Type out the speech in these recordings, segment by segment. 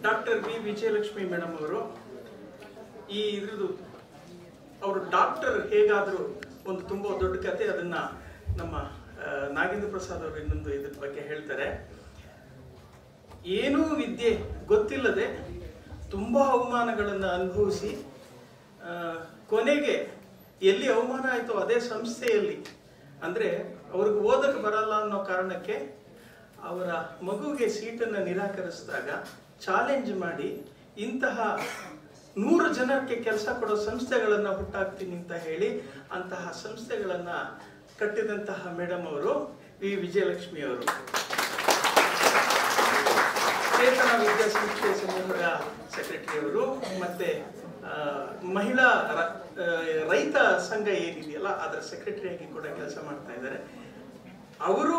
Doctor V Vijayalakshmi madam ಅವರು ಈ ಇದ್ರದ್ದು ಅವರು ಡಾಕ್ಟರ್ ಹೇಗಾದರೂ ಒಂದು ತುಂಬ ದೊಡ್ಡ ಕತೆ, ಅದನ್ನ ನಮ್ಮ ನಾಗೇಂದ್ರ ಪ್ರಸಾದ್ ಅವರು ಇನ್ನೊಂದು ಇದ್ರ ಬಗ್ಗೆ ಹೇಳ್ತಾರೆ. ಏನೂ ವಿದ್ಯೆ ಗೊತ್ತಿಲ್ಲದೆ ತುಂಬ ಅವಮಾನಗಳನ್ನು ಅನುಭವಿಸಿ ಕೊನೆಗೆ ಎಲ್ಲಿ ಅವಮಾನ ಆಯಿತೋ ಅದೇ ಸಂಸ್ಥೆಯಲ್ಲಿ, ಅಂದರೆ ಅವ್ರಿಗೆ ಓದಕ್ಕೆ ಬರಲ್ಲ ಅನ್ನೋ ಕಾರಣಕ್ಕೆ ಅವರ ಮಗುವಿಗೆ ಸೀಟನ್ನು ನಿರಾಕರಿಸಿದಾಗ ಚಾಲೆಂಜ್ ಮಾಡಿ ಇಂತಹ 100 ಜನಕ್ಕೆ ಕೆಲಸ ಕೊಡೋ ಸಂಸ್ಥೆಗಳನ್ನು ಹುಟ್ಟಾಕ್ತೀನಿ ಅಂತ ಹೇಳಿ ಅಂತಹ ಸಂಸ್ಥೆಗಳನ್ನು ಕಟ್ಟಿದಂತಹ ಮೇಡಮ್ ಅವರು ವಿ ವಿಜಯಲಕ್ಷ್ಮಿ ಅವರು. ಚೇತನ ವಿದ್ಯಾಸಂಸ್ಥೆ ಸಮೂಹದ ಸೆಕ್ರೆಟರಿ ಅವರು, ಮತ್ತೆ ಮಹಿಳಾ ರೈತ ಸಂಘ ಏನಿದೆಯಲ್ಲ ಅದರ ಸೆಕ್ರೆಟರಿಯಾಗಿ ಕೂಡ ಕೆಲಸ ಮಾಡ್ತಾ ಇದ್ದಾರೆ. ಅವರು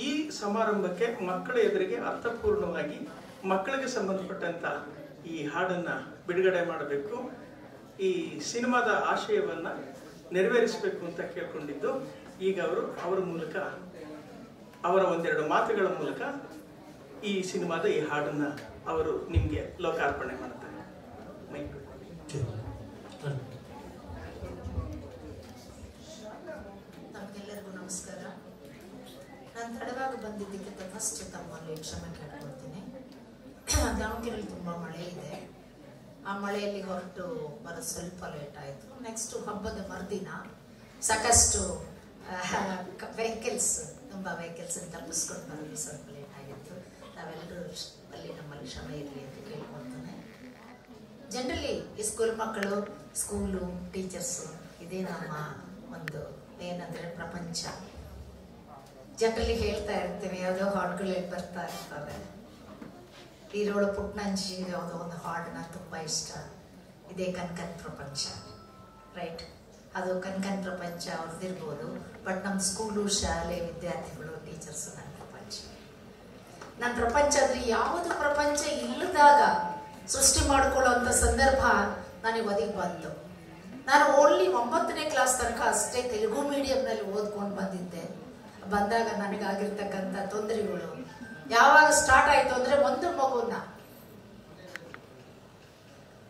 ಈ ಸಮಾರಂಭಕ್ಕೆ ಮಕ್ಕಳ ಎದುರಿಗೆ ಅರ್ಥಪೂರ್ಣವಾಗಿ ಮಕ್ಕಳಿಗೆ ಸಂಬಂಧಪಟ್ಟಂತ ಈ ಹಾಡನ್ನ ಬಿಡುಗಡೆ ಮಾಡಬೇಕು, ಈ ಸಿನಿಮಾದ ಆಶಯವನ್ನ ನೆರವೇರಿಸಬೇಕು ಅಂತ ಕೇಳ್ಕೊಂಡಿದ್ದು, ಈಗ ಅವರ ಮೂಲಕ ಅವರ ಒಂದೆರಡು ಮಾತುಗಳ ಮೂಲಕ ಈ ಸಿನಿಮಾದ ಈ ಹಾಡನ್ನ ಅವರು ನಿಮ್ಗೆ ಲೋಕಾರ್ಪಣೆ ಮಾಡ್ತಾರೆ. ತಮಗೆಲ್ಲರಿಗೂ ನಮಸ್ಕಾರ. ನಾನು ತಡವಾಗಿ ಬಂದಿದ್ದಕ್ಕೆ ಫಸ್ಟ್ ತಮ್ಮಲ್ಲಿ ಕ್ಷಮೆ ಕೇಳ್ಕೊಳ್ತೀನಿ. ದಾವಣಗೆರೆಯಲ್ಲಿ ತುಂಬ ಮಳೆ ಇದೆ. ಆ ಮಳೆಯಲ್ಲಿ ಹೊರಟು ಬರೋದು ಸ್ವಲ್ಪ ಲೇಟ್ ಆಯಿತು. ನೆಕ್ಸ್ಟ್ ಹಬ್ಬದ ಮರುದಿನ ಸಾಕಷ್ಟು ವೆಹಿಕಲ್ಸ್ ತಪ್ಪಿಸ್ಕೊಂಡು ಬರೋದು ಸ್ವಲ್ಪ ಲೇಟ್ ಆಗಿತ್ತು. ನಾವೆಲ್ಲರೂ ಅಲ್ಲಿ ನಮ್ಮಲ್ಲಿ ಕ್ಷಮೆ ಇರಲಿ ಅಂತ ಕೇಳ್ಕೊಳ್ತೇನೆ. ಜನರಲಿ ಈ ಸ್ಕೂಲ್ ಮಕ್ಕಳು, ಸ್ಕೂಲು, ಟೀಚರ್ಸು ಇದೇ ನಮ್ಮ ಒಂದು ಏನಂದರೆ ಪ್ರಪಂಚ. ಜನರಲಿ ಹೇಳ್ತಾ ಇರ್ತೀವಿ, ಯಾವುದೋ ಹಾಡುಗಳು ಬರ್ತಾ ಇರ್ತವೆ. ಈರೋಳು ಪುಟ್ನಂಜಿ ಯಾವುದೋ ಒಂದು ಹಾಡನ್ನ ತುಂಬ ಇಷ್ಟ, ಇದೇ ಕನ್ಕನ್ ಪ್ರಪಂಚ, ರೈಟ್? ಅದು ಕನ್ಕನ್ ಪ್ರಪಂಚ ಅವ್ರದ್ದಿರ್ಬೋದು, ಬಟ್ ನಮ್ಮ ಸ್ಕೂಲು, ಶಾಲೆ, ವಿದ್ಯಾರ್ಥಿಗಳು, ಟೀಚರ್ಸು ನನ್ನ ಪ್ರಪಂಚ. ನನ್ನ ಪ್ರಪಂಚ ಅಂದರೆ ಯಾವುದು ಪ್ರಪಂಚ ಇಲ್ಲದಾಗ ಸೃಷ್ಟಿ ಮಾಡಿಕೊಳ್ಳುವಂಥ ಸಂದರ್ಭ ನನಗೆ ಒದಗಿ ಬಂತು. ನಾನು ಓನ್ಲಿ 9ನೇ ಕ್ಲಾಸ್ ತನಕ ಅಷ್ಟೇ ತೆಲುಗು ಮೀಡಿಯಂನಲ್ಲಿ ಓದ್ಕೊಂಡು ಬಂದಿದ್ದೆ. ಬಂದಾಗ ನನಗಾಗಿರ್ತಕ್ಕಂಥ ತೊಂದರೆಗಳು ಯಾವಾಗ ಸ್ಟಾರ್ಟ್ ಆಯಿತು ಅಂದರೆ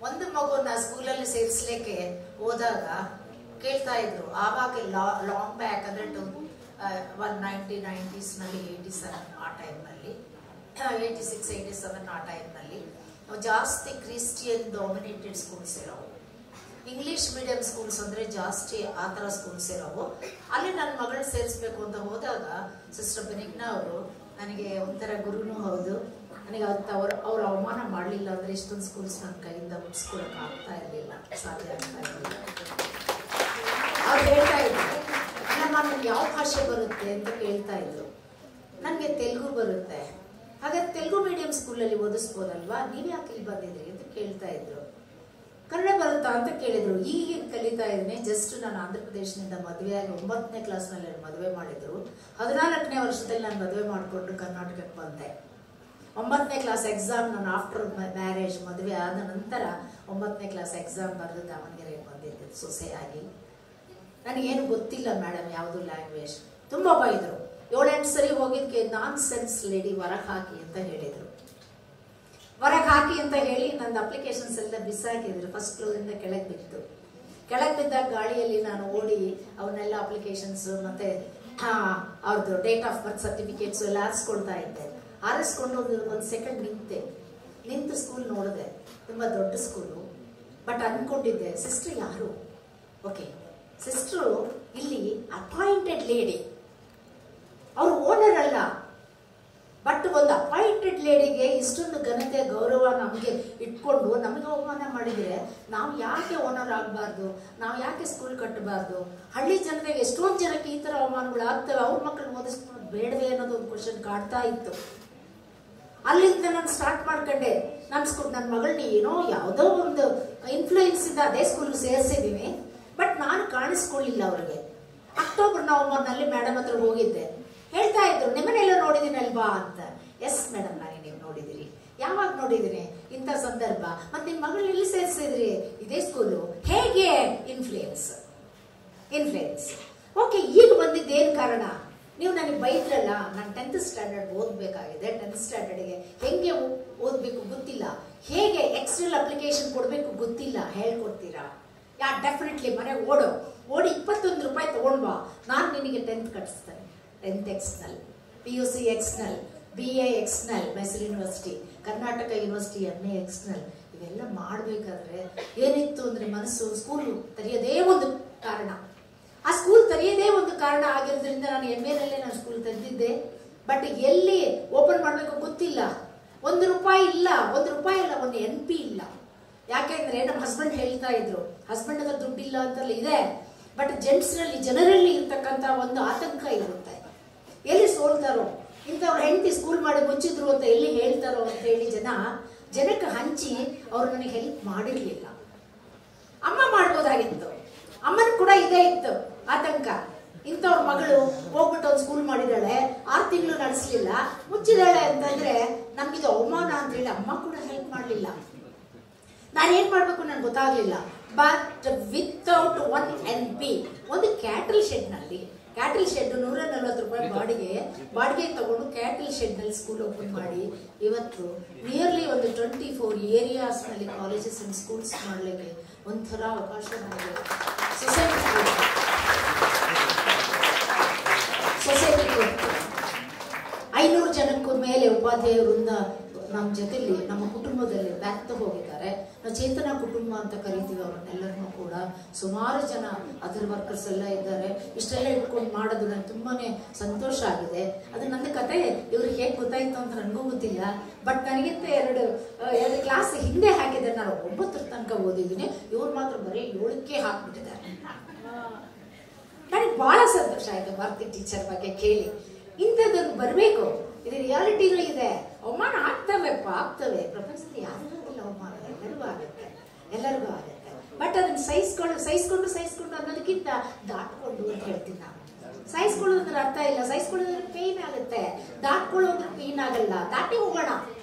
ಒಂದು ಮಗುನ ಸ್ಕೂಲಲ್ಲಿ ಸೇರಿಸ್ಲಿಕ್ಕೆ ಹೋದಾಗ ಕೇಳ್ತಾ ಇದ್ರು. ಆವಾಗ ಲಾಂಗ್ ಬ್ಯಾಕ್ ಅಂದರೆ 1990ನಲ್ಲಿ 87 ಆ ಟೈಮ್ನಲ್ಲಿ, 86, 87 ಆ ಟೈಮ್ನಲ್ಲಿ ಜಾಸ್ತಿ ಕ್ರಿಶ್ಚಿಯನ್ ಡಾಮಿನೇಟೆಡ್ ಸ್ಕೂಲ್ಸ್ ಇರೋವು. ಇಂಗ್ಲಿಷ್ ಮೀಡಿಯಂ ಸ್ಕೂಲ್ಸ್ ಅಂದರೆ ಜಾಸ್ತಿ ಆ ಥರ ಸ್ಕೂಲ್ಸ್ ಇರೋವು. ಅಲ್ಲಿ ನನ್ನ ಮಗಳು ಸೇರಿಸ್ಬೇಕು ಅಂತ ಹೋದಾಗ ಸಿಸ್ಟರ್ ಬೆನಿಗ್ನಾ ಅವರು ನನಗೆ ಒಂಥರ ಗುರುನೂ ಹೌದು. ನನಗೆ ಅವ್ರು ಅವಮಾನ ಮಾಡಲಿಲ್ಲ ಅಂದರೆ ಇಷ್ಟೊಂದು ಸ್ಕೂಲ್ಸ್ ನನ್ನ ಕೈಯಿಂದ ಮುಗಿಸ್ಕೊಳಕ್ಕೆ ಆಗ್ತಾ ಇರಲಿಲ್ಲ, ಸಾಧ್ಯ ಆಗ್ತಾ ಇರಲಿಲ್ಲ. ಅವ್ರು ಹೇಳ್ತಾ ಇದ್ರು, ನನಗೆ ಯಾವ ಭಾಷೆ ಬರುತ್ತೆ ಅಂತ ಕೇಳ್ತಾ ಇದ್ರು. ನನಗೆ ತೆಲುಗು ಬರುತ್ತೆ. ಹಾಗಾದ್ರೆ ತೆಲುಗು ಮೀಡಿಯಂ ಸ್ಕೂಲಲ್ಲಿ ಓದಿಸ್ಬೋದಲ್ವಾ, ನೀವು ಯಾಕೆ ಇಲ್ಲಿ ಬಂದಿದ್ರಿ ಅಂತ ಕೇಳ್ತಾ ಇದ್ರು. ಕನ್ನಡ ಬರುತ್ತಾ ಅಂತ ಕೇಳಿದ್ರು. ಈಗ ಕಲಿತಾ ಇದ್ದೀನಿ. ಜಸ್ಟ್ ನಾನು ಆಂಧ್ರ ಪ್ರದೇಶದಿಂದ ಮದುವೆಯಾಗಿ 9ನೇ ಕ್ಲಾಸ್ನಲ್ಲಿ ಮದುವೆ ಮಾಡಿದ್ರು. 14ನೇ ವರ್ಷದಲ್ಲಿ ನಾನು ಮದುವೆ ಮಾಡಿಕೊಂಡು ಕರ್ನಾಟಕಕ್ಕೆ ಬಂದೆ. 9ನೇ ಕ್ಲಾಸ್ ಎಕ್ಸಾಮ್ ನಾನು ಆಫ್ಟರ್ ಮ್ಯಾರೇಜ್, ಮದುವೆ ಆದ ನಂತರ 9ನೇ ಕ್ಲಾಸ್ ಎಕ್ಸಾಮ್ ಬರೆದು ದಾವಣಗೆರೆಗೆ ಬಂದಿದ್ದೆ ಸೊಸೆಯಾಗಿ. ನನಗೇನು ಗೊತ್ತಿಲ್ಲ ಮೇಡಮ್ ಯಾವುದು ಲ್ಯಾಂಗ್ವೇಜ್. ತುಂಬ ಬೈದರು. 7-8 ಸರಿ ಹೋಗಿದ್ದಕ್ಕೆ ನಾನ್ ಸೆನ್ಸ್ ಲೇಡಿ ಹೊರಗೆ ಹಾಕಿ ಅಂತ ಹೇಳಿದರು. ಹೊರಗೆ ಹಾಕಿ ಅಂತ ಹೇಳಿ ನನ್ನ ಅಪ್ಲಿಕೇಶನ್ಸ್ ಎಲ್ಲ ಬಿಸಾಕಿದ್ರು. ಫಸ್ಟ್ ಫ್ಲೋರಿಂದ ಕೆಳಗೆ ಬಿತ್ತು. ಕೆಳಗೆ ಬಿದ್ದಾಗ ಗಾಳಿಯಲ್ಲಿ ನಾನು ಓಡಿ ಅವನ್ನೆಲ್ಲ ಅಪ್ಲಿಕೇಶನ್ಸ್ ಮತ್ತೆ ಅವ್ರದ್ದು ಡೇಟ್ ಆಫ್ ಬರ್ತ್ ಸರ್ಟಿಫಿಕೇಟ್ಸ್ ಎಲ್ಲ ಆರಿಸ್ಕೊಳ್ತಾ ಇದ್ದೆ. ಆರಿಸ್ಕೊಂಡು ಒಂದು ಸೆಕೆಂಡ್ ನಿಂತು ಸ್ಕೂಲ್ ನೋಡಿದೆ. ತುಂಬ ದೊಡ್ಡ ಸ್ಕೂಲು. ಬಟ್ ಅಂದ್ಕೊಂಡಿದ್ದೆ ಸಿಸ್ಟರ್ ಯಾರು, ಓಕೆ ಸಿಸ್ಟರು ಇಲ್ಲಿ ಅಪಾಯಿಂಟೆಡ್ ಲೇಡಿ, ಅವರು ಓನರ್ ಅಲ್ಲ. ಬಟ್ ಒಂದು ಅಪಾಯಿಂಟೆಡ್ ಲೇಡಿಗೆ ಇಷ್ಟೊಂದು ಘನತೆ ಗೌರವ ನಮಗೆ ಇಟ್ಕೊಂಡು ನಮಗೆ ಅವಮಾನ ಮಾಡಿದರೆ ನಾವು ಯಾಕೆ ಓನರ್ ಆಗಬಾರ್ದು, ನಾವು ಯಾಕೆ ಸ್ಕೂಲ್ ಕಟ್ಟಬಾರ್ದು? ಹಳ್ಳಿ ಜನತೆಗೆ ಎಷ್ಟೊಂದು ಜನಕ್ಕೆ ಈ ಥರ ಅವಮಾನಗಳು ಆಗ್ತವೆ. ಅವ್ರ ಮಕ್ಕಳನ್ನ ಓದಿಸ್ಕೊಂಡು ಬೇಡವೇ ಅನ್ನೋದು ಒಂದು ಕ್ವಶನ್ ಕಾಡ್ತಾ ಇತ್ತು. ಅಲ್ಲಿಂದ ನಾನು ಸ್ಟಾರ್ಟ್ ಮಾಡ್ಕೊಂಡೆ. ನನ್ನ ಮಗಳನ್ನ ಏನೋ ಯಾವುದೋ ಒಂದು ಇನ್ಫ್ಲೂಯೆನ್ಸ್ ಇಂದ ಅದೇ ಸ್ಕೂಲ್ಗೆ ಸೇರಿಸಿದ್ದೀನಿ. ಬಟ್ ನಾನು ಕಾಣಿಸ್ಕೊಳ್ಳಿಲ್ಲ ಅವ್ರಿಗೆ. ಅಕ್ಟೋಬರ್ ನವೆಂಬರ್ನಲ್ಲಿ ಮೇಡಮ್ ಹತ್ರ ಹೋಗಿದ್ದೆ. ಹೇಳ್ತಾ ಇದ್ರು, ನಿಮ್ಮನ್ನೆಲ್ಲ ನೋಡಿದ್ದೀನಿ ಅಲ್ವಾ ಅಂತ. ಎಸ್ ಮೇಡಮ್, ನಾನು ನೀವು ನೋಡಿದಿರಿ. ಯಾವಾಗ ನೋಡಿದ್ದೀನಿ? ಇಂಥ ಸಂದರ್ಭ. ಮತ್ತೆ ನಿಮ್ಮ ಮಗಳು ಎಲ್ಲಿ ಸೇರಿಸಿದ್ರಿ? ಇದೇ ಸ್ಕೂಲು. ಹೇಗೆ? ಇನ್ಫ್ಲೂಯೆನ್ಸ್. ಓಕೆ, ಈಗ ಬಂದಿದ್ದೇನು ಕಾರಣ? ನೀವು ನನಗೆ ಬೈದ್ರಲ್ಲ, ನಾನು 10th ಸ್ಟ್ಯಾಂಡರ್ಡ್ ಓದಬೇಕಾಗಿದೆ, 10th ಸ್ಟ್ಯಾಂಡರ್ಡ್ಗೆ ಹೆಂಗೆ ಓದಬೇಕು ಗೊತ್ತಿಲ್ಲ, ಹೇಗೆ ಎಕ್ಸ್ಟರ್ನಲ್ ಅಪ್ಲಿಕೇಶನ್ ಕೊಡಬೇಕು ಗೊತ್ತಿಲ್ಲ, ಹೇಳ್ಕೊಡ್ತೀರಾ? ಡೆಫಿನೆಟ್ಲಿ ಮನೆಗೆ ಓಡಿ 21 ರೂಪಾಯಿ ತೊಗೊಂಡ್ಬಾ, ನಾನು ನಿನಗೆ 10th ಕಟ್ಟಿಸ್ತೇನೆ. 10th external, PUC external, BA external, Mysuru university, Karnataka university MA external, ಇವೆಲ್ಲ ಮಾಡಬೇಕಾದ್ರೆ ಏನಿತ್ತು ಅಂದರೆ ಮನಸ್ಸು ಸ್ಕೂಲು ತೆರೆಯೋದೇ ಒಂದು ಕಾರಣ. ಆ ಸ್ಕೂಲ್ ತೆರೆಯೋದೇ ಒಂದು ಕಾರಣ ಆಗಿರೋದ್ರಿಂದ ನಾನು MAನಲ್ಲೇ ನಾನು ಸ್ಕೂಲ್ ತೆರೆದಿದ್ದೆ. ಬಟ್ ಎಲ್ಲಿ ಓಪನ್ ಮಾಡಬೇಕು ಗೊತ್ತಿಲ್ಲ, 1 ರೂಪಾಯಿ ಇಲ್ಲ, 1 ರೂಪಾಯಿ ಅಲ್ಲ, 1 NP ಇಲ್ಲ. ಯಾಕೆಂದ್ರೆ ನಮ್ಮ ಹಸ್ಬೆಂಡ್ ಹೇಳ್ತಾ ಇದ್ರು, ಹಸ್ಬೆಂಡ್ ಹತ್ರ ದುಡ್ಡಿಲ್ಲ ಅಂತಲ್ಲ ಇದೆ, ಬಟ್ ಜನರಲ್ಲಿ ಇರ್ತಕ್ಕಂಥ ಒಂದು ಆತಂಕ ಇರುತ್ತೆ. ಎಲ್ಲಿ ಸೋಲ್ತಾರೋ, ಇಂಥವ್ರು ಹೆಂಡತಿ ಸ್ಕೂಲ್ ಮಾಡಿ ಮುಚ್ಚಿದ್ರು ಅಂತ ಎಲ್ಲಿ ಹೇಳ್ತಾರೋ ಅಂತ ಹೇಳಿ ಜನಕ್ಕೆ ಹಂಚಿ ಅವ್ರು ನನಗೆ ಹೆಲ್ಪ್ ಮಾಡಿರ್ಲಿಲ್ಲ. ಅಮ್ಮ ಮಾಡ್ಬೋದಾಗಿತ್ತು, ಅಮ್ಮನ ಕೂಡ ಇದೇ ಇತ್ತು ಆತಂಕ. ಇಂಥವ್ರ ಮಗಳು ಹೋಗ್ಬಿಟ್ಟು ಒಂದು ಸ್ಕೂಲ್ ಮಾಡಿದಾಳೆ, 6 ತಿಂಗಳು ನಡೆಸಲಿಲ್ಲ, ಮುಚ್ಚಿದಾಳೆ ಅಂತಂದ್ರೆ ನಮ್ಗಿದು ಅವಮಾನ ಅಂತ ಹೇಳಿ ಅಮ್ಮ ಕೂಡ ಹೆಲ್ಪ್ ಮಾಡಲಿಲ್ಲ. ನಾನೇನ್ ಮಾಡ್ಬೇಕು ನನ್ಗೆ ಗೊತ್ತಾಗ್ಲಿಲ್ಲ. ಬಟ್ ವಿತೌಟ್ 1 NP ಒಂದು ಕ್ಯಾಟಲ್ ಶೆಡ್ 140 ರೂಪಾಯಿ ಬಾಡಿಗೆ ತಗೊಂಡು ಕ್ಯಾಟಲ್ ಶೆಡ್ ನಲ್ಲಿ ಸ್ಕೂಲ್ ಓಪನ್ ಮಾಡಿ ಇವತ್ತು ನಿಯರ್ಲಿ ಒಂದು 24 ಏರಿಯಾಸ್ ನಲ್ಲಿ ಕಾಲೇಜಸ್ ಅಂಡ್ ಸ್ಕೂಲ್ಸ್ ಮಾಡಲಿಕ್ಕೆ ಒಂಥರ ಅವಕಾಶ ನನಗೆ ಸೊಸೈಟಿ 500 ಜನಕ್ಕೂ ಮೇಲೆ ಉಪಾಧ್ಯಾಯ ವೃಂದ ನಮ್ಮ ಜೊತೆಲಿ, ನಮ್ಮ ಕುಟುಂಬದಲ್ಲಿ ಬ್ಯಾಕ್ತ ಹೋಗಿದ್ದಾರೆ. ನಾವು ಚೇತನ ಕುಟುಂಬ ಅಂತ ಕರಿತೀವಿ ಅವರನ್ನೆಲ್ಲರನ್ನೂ ಕೂಡ. ಸುಮಾರು ಜನ ಅದರ್ ವರ್ಕರ್ಸ್ ಎಲ್ಲ ಇದ್ದಾರೆ. ಇಷ್ಟೆಲ್ಲ ಇಟ್ಕೊಂಡು ಮಾಡೋದು ನನಗೆ ತುಂಬಾನೇ ಸಂತೋಷ ಆಗಿದೆ. ಅದು ನನ್ನ ಕತೆ ಇವ್ರಿಗೆ ಹೇಗೆ ಗೊತ್ತಾಯ್ತು ಅಂತ ನನಗೂ ಗೊತ್ತಿಲ್ಲ. ಬಟ್ ನನಗಿಂತ ಎರಡು ಕ್ಲಾಸ್ ಹಿಂದೆ ಹಾಕಿದ್ದಾರೆ. ನಾನು 9ರ ತನಕ ಓದಿದ್ದೀನಿ, ಇವ್ರು ಮಾತ್ರ ಬರೀ 7ಕ್ಕೆ ಹಾಕ್ಬಿಟ್ಟಿದ್ದಾರೆ. ನನಗೆ ಬಹಳ ಸಂತೋಷ ಆಯ್ತು ಭಾರತಿ ಟೀಚರ್ ಬಗ್ಗೆ ಕೇಳಿ. ಇಂಥದ್ದೊಂದು ಬರಬೇಕು, ಇದು ರಿಯಾಲಿಟಿಗಳಿದೆ. ಅವಮಾನ ಆಗ್ತವೆ ಪ್ರಪಂಚದಲ್ಲಿ ಯಾರಿಗಾಗಿಲ್ಲ ಅವಮಾನ, ಎಲ್ಲರಿಗೂ ಆಗುತ್ತೆ. ಬಟ್ ಅದನ್ನ ಸಹಿಸ್ಕೊಂಡು ಅನ್ನೋದಕ್ಕಿಂತ ದಾಟ್ಕೊಂಡು ಅಂತ ಹೇಳ್ತೀನಿ ನಾನು. ಸಹಿಸ್ಕೊಳ್ಳೋದ್ರ ಅರ್ಥ ಇಲ್ಲ, ಸಹಿಸ್ಕೊಳ್ಳೋದ್ರ ಪೇನ್ ಆಗುತ್ತೆ, ದಾಟ್ಕೊಳ್ಳೋದ್ರ ಪೇನ್ ಆಗಲ್ಲ. ದಾಟಿ ಹೋಗೋಣ,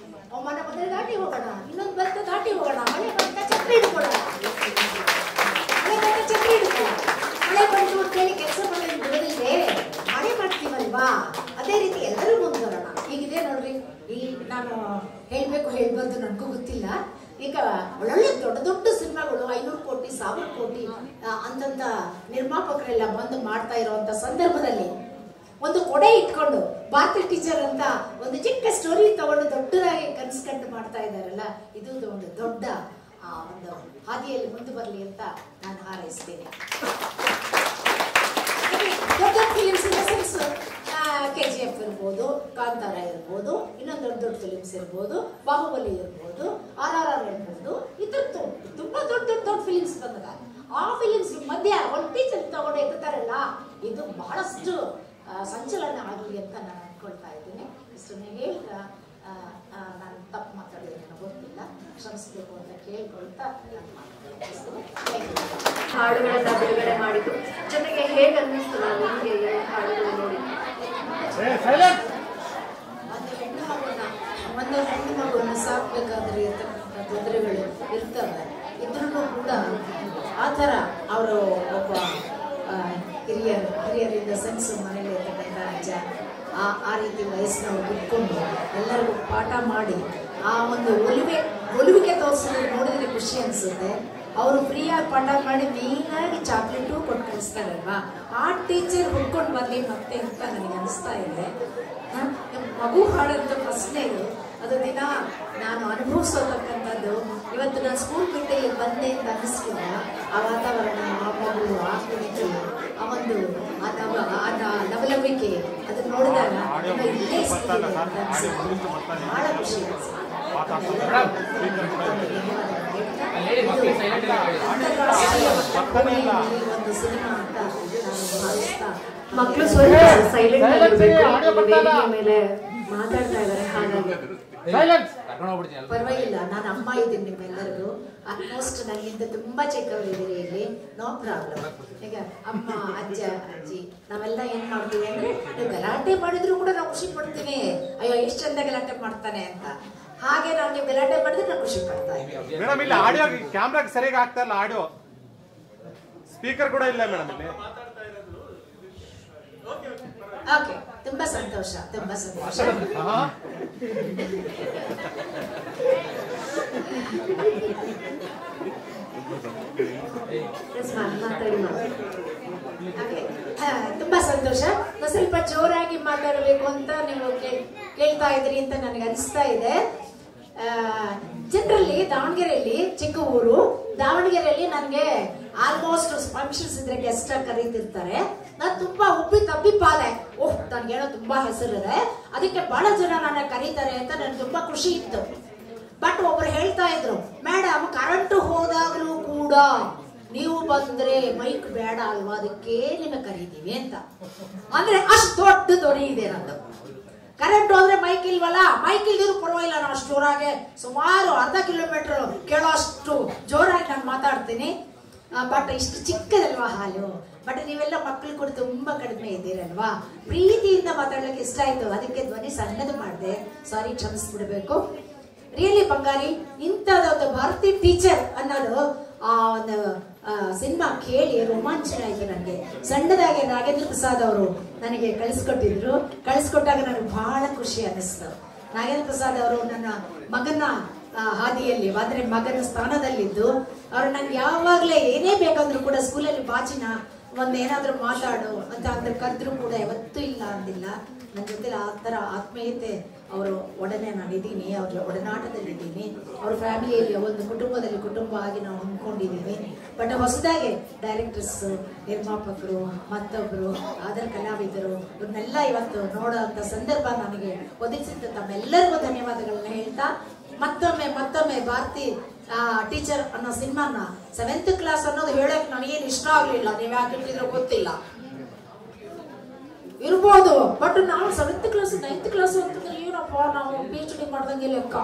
ಅವಮಾನ ಬಂದ್ರೆ ದಾಟಿ ಹೋಗೋಣ, ಇನ್ನೊಂದು ಬಂತ ದಾಟಿ ಹೋಗೋಣ, ಮಳೆ ಬಂತ ಛತ್ರಿ ಹಿಡ್ಕೊಳ್ಳೋಣ, ಮಳೆ ಬಂತು ಅಂತೇಳಿ ಕೆಲಸ ಮಾಡೋದು ಬಿಡೋದಿಲ್ಲೇ, ಮಳೆ ಮಾಡ್ತೀವಲ್ವಾ, ಅದೇ ರೀತಿ ಎಲ್ಲರೂ ಮುಂದುವರೋಣ. ಈಗಿದೆ ನೋಡ್ರಿ, ಈ ನಾನು ಹೇಳ್ಬಾರ್ದು ನನಗೂ ಗೊತ್ತಿಲ್ಲ. ಈಗ ಒಳ್ಳೊಳ್ಳೆ ದೊಡ್ಡ ಸಿನಿಮಾಗಳು 500 ಕೋಟಿ 1000 ಕೋಟಿ ಅಂತಂತ ನಿರ್ಮಾಪಕರೆಲ್ಲ ಬಂದು ಮಾಡ್ತಾ ಇರುವಂತ ಸಂದರ್ಭದಲ್ಲಿ ಒಂದು ಕೊಡೆ ಇಟ್ಕೊಂಡು ಭಾರತಿ ಟೀಚರ್ ಅಂತ ಒಂದು ಚಿಕ್ಕ ಸ್ಟೋರಿ ತಗೊಂಡು ದೊಡ್ಡದಾಗಿ ಕನ್ಸ್ಕಂಡು ಮಾಡ್ತಾ ಇದ್ದಾರಲ್ಲ, ಇದು ಒಂದು ದೊಡ್ಡ ಒಂದು ಹಾದಿಯಲ್ಲಿ ಮುಂದೆ ಬರಲಿ ಅಂತ ನಾನು ಹಾರೈಸ್ತೇನೆ. ದೊಡ್ಡ films in the sense KGF ಇರ್ಬೋದು, ಕಾಂತಾರ ಇರ್ಬೋದು, ಇನ್ನೊಂದು ದೊಡ್ಡ ಫಿಲಿಮ್ಸ್ ಇರ್ಬೋದು, ಬಾಹುಬಲಿ ಇರ್ಬೋದು, RRR ಇರ್ಬೋದು, ಇದ್ರದ್ದು ತುಂಬಾ ದೊಡ್ಡ ಫಿಲಿಮ್ಸ್ ಬಂದಾಗ ಆ ಫಿಲಿಮ್ಸ್ ಮಧ್ಯ ಒಂದು ಟೀಚರ್ ತಗೊಂಡು ಎತ್ತುತ್ತಾರಲ್ಲ, ಇದು ಬಹಳಷ್ಟು ಸಂಚಲನ ಆಗಲಿ ಅಂತ ನಾನು ಅನ್ಕೊಳ್ತಾ ಇದ್ದೀನಿ. ಇಷ್ಟನ್ನೇ ಹೇಳ್ತಾ ನಾನು ತಪ್ಪು ಮಾತಾಡಿದ್ರೆ ನನಗೆ ಗೊತ್ತಿಲ್ಲ, ಕ್ಷಮಿಸಬೇಕು ಅಂತ ಕೇಳ್ಕೊಳ್ತಾ ನಾನು ಮಾತಾಡ್ತೀನಿ. ಹಾಡುಗಳನ್ನ ಬಿಡುಗಡೆ ಮಾಡಿದ್ದು ಜೊತೆಗೆ ಹೇಗೆ ಅನ್ನಿಸ್ತು ನಿಮಗೆ ಹಾಡುಗಳು ನೋಡಿ? ಒಂದು ಹೆಣ್ಣು ಮಗುವನ್ನ ಸಾಕ್ಬೇಕಾದ್ರೆ ಇರ್ತಕ್ಕಂಥ ತೊಂದರೆಗಳು ಇರ್ತವೆ. ಇದ್ರೂ ಕೂಡ ಆ ಥರ ಅವರು ಒಬ್ಬ ಹಿರಿಯರಿಂದ ಸೆನ್ಸ್ ಮನೇಲಿ ಇರ್ತಕ್ಕಂಥ ಅಜ್ಜ ಆ ರೀತಿ ವಯಸ್ಸಿನವ್ರು ಬಿಟ್ಕೊಂಡು ಎಲ್ಲರಿಗೂ ಪಾಠ ಮಾಡಿ ಆ ಒಂದು ಒಲಿವಿಕೆ ತೋರಿಸೋದು ನೋಡಿದ್ರೆ ಖುಷಿ ಅನಿಸುತ್ತೆ. ಅವರು ಫ್ರೀಯಾಗಿ ಪಾಠ ಮಾಡಿ ಮೇಯ್ನಾಗಿ ಚಾಕ್ಲೇಟು ಕೊಟ್ಟು ಕಳಿಸ್ತಾರಲ್ವಾ, ಆ ಟೀಚರ್ ಹುಡ್ಕೊಂಡು ಬರಲಿ ಮತ್ತೆ ಅಂತ ನನಗೆ ಅನಿಸ್ತಾ ಇದೆ. ಮಗು ಹಾಡಂತ ಪ್ರಶ್ನೆಗೆ ಅದು ದಿನ ನಾನು ಅನುಭವಿಸೋತಕ್ಕಂಥದ್ದು. ಇವತ್ತು ನಾನು ಸ್ಕೂಲ್ ಬಿಟ್ಟು ಬಂದೆ ಅಂತ ಅನ್ನಿಸ್ಲಿಲ್ಲ. ಆ ವಾತಾವರಣ, ಆ ಮಗು, ಆ ಕುಣಿಕೆ, ಆ ಒಂದು ಲವಲವಿಕೆ ಅದನ್ನ ನೋಡಿದಾಗ ಇಲ್ಲೇ ಸಿಕ್ಕಿದೆ ಅಂತ ಅನಿಸುತ್ತೆ. ಬಹಳ ಖುಷಿ ಅನಿಸುತ್ತೆ. ಒಂದು ಸಿನಿಮಾ ಅಂತ ನಾನು ಭಾವಿಸ್ತಾ, ಮಕ್ಕಳು ಸ್ವಲ್ಪ ಸೈಲೆಂಟ್ ಆಗಿರ್ಬೇಕು, ವೇದಿಕೆ ಮೇಲೆ ಮಾತಾಡ್ತಾ ಇದ್ದಾರೆ, ಹಾಗಾಗಿ ಪರವಾಗಿಲ್ಲ. ನಾನು ಅಮ್ಮ ಇದ್ದೀನಿ ನಿಮ್ಮೆಲ್ಲರಿಗೂ. ಆಲ್ಮೋಸ್ಟ್ ನನಗಿಂತ ತುಂಬಾ ಚಿಕ್ಕವರಿದ್ದೀರಿ ಇಲ್ಲಿ, ನೋ ಪ್ರಾಬ್ಲಮ್. ಈಗ ಅಮ್ಮ, ಅಜ್ಜ, ಅಜ್ಜಿ ನಾವೆಲ್ಲ ಏನ್ ಮಾಡ್ತೀವಿ ಅಂದ್ರೆ, ನೀವು ಗಲಾಟೆ ಮಾಡಿದ್ರು ಕೂಡ ನಾವು ಖುಷಿ ಪಡ್ತೀನಿ. ಅಯ್ಯೋ ಎಷ್ಟು ಚಂದ ಗಲಾಟೆ ಮಾಡ್ತಾನೆ ಅಂತ. ಹಾಗೆ ನಾವು ನೀವು ಗಲಾಟೆ ಮಾಡಿದ್ರೆ ನಾವು ಖುಷಿ ಪಡ್ತಾ ಇದ್ದೀವಿ. ಮೇಡಮ್ ಇಲ್ಲಿ ಆಡಿಯೋ ಕ್ಯಾಮ್ರಾಗೆ ಸರಿಯಾಗಿ ಆಗ್ತಾ ಇಲ್ಲ, ಆಡಿಯೋ ಸ್ಪೀಕರ್ ಕೂಡ ಇಲ್ಲ ಮೇಡಮ್ ಇಲ್ಲಿ. ಮಾತಾಡ್ತಾ ಇರೋದು ಓಕೆ. ಓಕೆ, ತುಂಬಾ ಸಂತೋಷ, ತುಂಬಾ ಸಂತೋಷ. ತುಂಬಾ ಸಂತೋಷ. ಸ್ವಲ್ಪ ಜೋರಾಗಿ ಮಾತಾಡಬೇಕು ಅಂತ ನೀವು ಕೇಳ್ತಾ ಇದ್ರಿ ಅಂತ ನನಗೆ ಅನಿಸ್ತಾ ಇದೆ. ಜನರಲ್ಲಿ ದಾವಣಗೆರೆಯಲ್ಲಿ, ಚಿಕ್ಕ ಊರು ದಾವಣಗೆರೆಯಲ್ಲಿ ನನಗೆ ಆಲ್ಮೋಸ್ಟ್ ಫಂಕ್ಷನ್ಸ್ ಇದ್ರೆ ಗೆಸ್ಟ್ ಆಗಿ ಕರೀತಿರ್ತಾರೆ. ನಾನು ತುಂಬಾ ಉಪ್ಪಿ ತಪ್ಪಿಪಾದೆ, ಓಹ್ ನನ್ಗೇನೋ ತುಂಬಾ ಹೆಸರಿದೆ, ಅದಕ್ಕೆ ಬಹಳ ಜನ ನನ್ನ ಕರೀತಾರೆ ಅಂತ ನನ್ಗೆ ತುಂಬಾ ಖುಷಿ ಇತ್ತು. ಬಟ್ ಒಬ್ರು ಹೇಳ್ತಾ ಇದ್ರು, ಮೇಡಮ್ ಕರೆಂಟ್ ಹೋದಾಗ್ಲೂ ಕೂಡ ನೀವು ಬಂದ್ರೆ ಮೈಕ್ ಬೇಡ ಅಲ್ವಾ, ಅದಕ್ಕೆ ನಿಮಗೆ ಕರೀತೀವಿ ಅಂತ. ಅಂದ್ರೆ ಅಷ್ಟು ದೊಡ್ಡ ಧ್ವನಿ ಇದೆ ನಂದು. ಕರೆಂಟ್ ಹೋದ್ರೆ ಮೈಕ್ ಇಲ್ವಲ್ಲ, ಮೈಕ್ ಇಲ್ದಿದ್ರು ಪರವಾಗಿಲ್ಲ, ನಾನು ಅಷ್ಟು ಜೋರಾಗೆ ಸುಮಾರು ಅರ್ಧ ಕಿಲೋಮೀಟರ್ ಕೇಳೋ ಅಷ್ಟು ಜೋರಾಗಿ ನಾನು ಮಾತಾಡ್ತೀನಿ. ಬಟ್ ಇಷ್ಟು ಚಿಕ್ಕದಲ್ವಾ ಹಾಲು. ಬಟ್ ನೀವೆಲ್ಲ ಮಕ್ಕಳು ಕೂಡ ತುಂಬಾ ಕಡಿಮೆ ಇದ್ದೀರಲ್ವಾ, ಪ್ರೀತಿಯಿಂದ ಮಾತಾಡ್ಲಿಕ್ಕೆ ಇಷ್ಟ ಆಯ್ತು, ಅದಕ್ಕೆ ಧ್ವನಿ ಸಣ್ಣದು ಮಾಡಿದೆ, ಸಾರಿ ಕ್ಷಮಿಸ್ಬಿಡ್ಬೇಕು. ರಿಯಲಿ ಬಂಗಾರಿ, ಇಂಥದ್ದೊಂದು ಭಾರತಿ ಟೀಚರ್ ಅನ್ನೋದು ಆ ಒಂದು ಸಿನಿಮಾ ಕೇಳಿ ರೋಮಾಂಚನ ಆಯ್ತು ನನಗೆ. ಸಣ್ಣದಾಗಿ ನಾಗೇಂದ್ರ ಪ್ರಸಾದ್ ಅವರು ನನಗೆ ಕಳಿಸ್ಕೊಟ್ಟಾಗ ನನಗೆ ಬಹಳ ಖುಷಿ ಅನ್ನಿಸ್ತು. ನಾಗೇಂದ್ರ ಪ್ರಸಾದ್ ಅವರು ನನ್ನ ಮಗನ ಹಾದಿಯಲ್ಲಿ, ಅಂದ್ರೆ ಮಗನ ಸ್ಥಾನದಲ್ಲಿದ್ದು ಅವ್ರು ನನ್ಗೆ ಯಾವಾಗ್ಲೇ ಏನೇ ಬೇಕಂದ್ರು ಕೂಡ ಸ್ಕೂಲಲ್ಲಿ ಬಾಚಿನ ಒಂದೇನಾದ್ರೂ ಮಾತಾಡು ಅಂತ ಅಂದ್ರೆ ಕರೆದ್ರು ಕೂಡ ಯಾವತ್ತೂ ಇಲ್ಲ ಅಂದಿಲ್ಲ. ನನ್ನ ಜೊತೆ ಆ ಥರ ಆತ್ಮೀಯತೆ ಅವರು ಒಡನೆ ನಾನಿದ್ದೀನಿ, ಅವ್ರ ಒಡನಾಟದಲ್ಲಿದ್ದೀನಿ. ಅವ್ರ ಫ್ಯಾಮಿಲಿಯಲ್ಲಿ ಒಂದು ಕುಟುಂಬದಲ್ಲಿ ಕುಟುಂಬ ಆಗಿ ನಾವು ಹೊಂದ್ಕೊಂಡಿದ್ದೀವಿ. ಬಟ್ ಹೊಸದಾಗಿ ಡೈರೆಕ್ಟರ್ಸ್, ನಿರ್ಮಾಪಕರು, ಮತ್ತೊಬ್ಬರು ಆದರ ಕಲಾವಿದರು ಇವ್ರನ್ನೆಲ್ಲ ಇವತ್ತು ನೋಡೋಂಥ ಸಂದರ್ಭ ನನಗೆ ಒದಗಿಸಿದ ತಮ್ಮೆಲ್ಲರಿಗೂ ಧನ್ಯವಾದಗಳನ್ನ ಹೇಳ್ತಾ, ಮತ್ತೊಮ್ಮೆ ಭಾರತಿ ಟೀಚರ್ ಅನ್ನೋ ಸಿನಿಮಾನ 7th ಕ್ಲಾಸ್ ಅನ್ನೋದು ಹೇಳಕ್ ನನಗೇನು ಇಷ್ಟ ಆಗ್ಲಿಲ್ಲ. ನೀವ್ ಯಾಕೆ ಇಟ್ಟಿದ್ರು ಗೊತ್ತಿಲ್ಲ, ಇರ್ಬೋದು. ಬಟ್ ನಾವು 7th ಕ್ಲಾಸ್ 9th ಕ್ಲಾಸ್ ಅಂತಂದ್ರೆ ಏನಪ್ಪ, ನಾವು PhD ಮಾಡ್ದಂಗೆ ಲೆಕ್ಕ.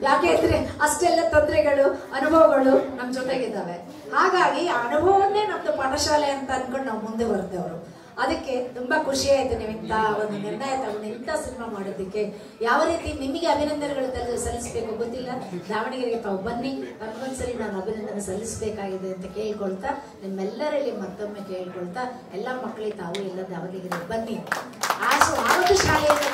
ಯಾಕೆ ಅಂದ್ರೆ ಅಷ್ಟೆಲ್ಲ ತೊಂದರೆಗಳು, ಅನುಭವಗಳು ನಮ್ ಜೊತೆಗಿದ್ದಾವೆ. ಹಾಗಾಗಿ ಆ ಅನುಭವನ್ನೇ ನಮ್ದು ಪಾಠಶಾಲೆ ಅಂತ ಅನ್ಕೊಂಡು ನಾವು ಮುಂದೆ ಬರ್ತೇವರು. ಅದಕ್ಕೆ ತುಂಬಾ ಖುಷಿ ಆಯ್ತು ನೀವು ಇಂಥ ಒಂದು ನಿರ್ಣಯ ತಗೊಂಡು ಇಂಥ ಸಿನಿಮಾ ಮಾಡೋದಕ್ಕೆ. ಯಾವ ರೀತಿ ನಿಮಗೆ ಅಭಿನಂದನೆಗಳು ಸಲ್ಲಿಸಬೇಕು ಗೊತ್ತಿಲ್ಲ, ದಾವಣಗೆರೆಗೆ ತಾವು ಬನ್ನಿ, ನಮಗೊಂದ್ಸರಿ ನಾನು ಅಭಿನಂದನೆ ಸಲ್ಲಿಸಬೇಕಾಗಿದೆ ಅಂತ ಕೇಳ್ಕೊಳ್ತಾ, ನಿಮ್ಮೆಲ್ಲರಲ್ಲಿ ಮತ್ತೊಮ್ಮೆ ಕೇಳ್ಕೊಳ್ತಾ, ಎಲ್ಲ ಮಕ್ಕಳಿಗೆ ತಾವು ಎಲ್ಲ ದಾವಣಗೆರೆಗೆ ಬನ್ನಿ. ಆವತ್ತು ಶಾಲೆಯಿಂದ